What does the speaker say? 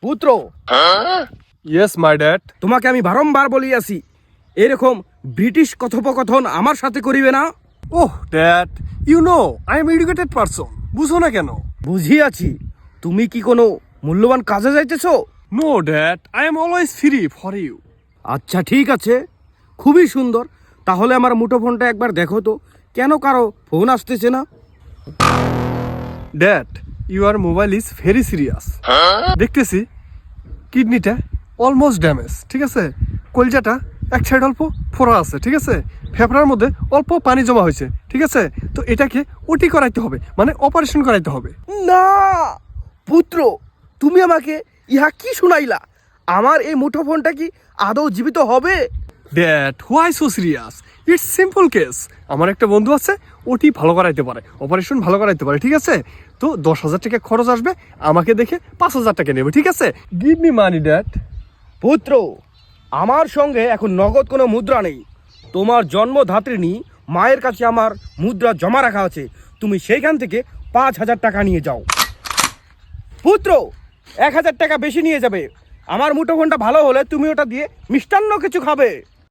পুত্র, yes my dad. তোমাকে আমি বারংবার বলিয়াছি এরকম ব্রিটিশ কথোপকথন আমার সাথে করিবে না। Oh dad, you know I am educated person, বুঝো না কেন? বুঝিয়াছি, তুমি কি কোনো মূল্যবান কাজে যাইতেছো? No dad, I am always free for you. আচ্ছা ঠিক আছে, খুবই সুন্দর। তাহলে আমার মুঠোফোনটা একবার দেখো তো, কেন কারো ফোন আসতেছে না? Dad, your mobile is very serious. দেখতেছি কিডনিটা অলমোস্ট ড্যামেজ, ঠিক আছে? কলজাটা এক সাইড অল্প ফোড়া আছে, ঠিক আছে? ফেফড়ার মধ্যে অল্প পানি জমা হয়েছে, ঠিক আছে? তো এটাকে ওটি করাইতে হবে, মানে অপারেশন করাইতে হবে। না পুত্র, তুমি আমাকে ইহা কি শুনাইলা? আমার এই মুঠোফোনটা কি আদৌ জীবিত হবে? Dad, why so serious? It's simple case. আমার একটা বন্ধু আছে, ওটি ভালো করাইতে পারে, অপারেশন ভালো করাইতে পারে, ঠিক আছে? তো 10,000 টাকা খরচ আসবে, আমাকে দেখে 5,000 টাকা নেবে, ঠিক আছে? গিভ মি মানি ড্যাড। পুত্র, আমার সঙ্গে এখন নগদ কোনো মুদ্রা নেই। তোমার জন্মধাত্রিণী মায়ের কাছে আমার মুদ্রা জমা রাখা আছে, তুমি সেইখান থেকে 5,000 টাকা নিয়ে যাও। পুত্র, 1,000 টাকা বেশি নিয়ে যাবে। আমার মুঠোফোনটা ভালো হলে তুমি ওটা দিয়ে মিষ্টান্ন কিছু খাবে।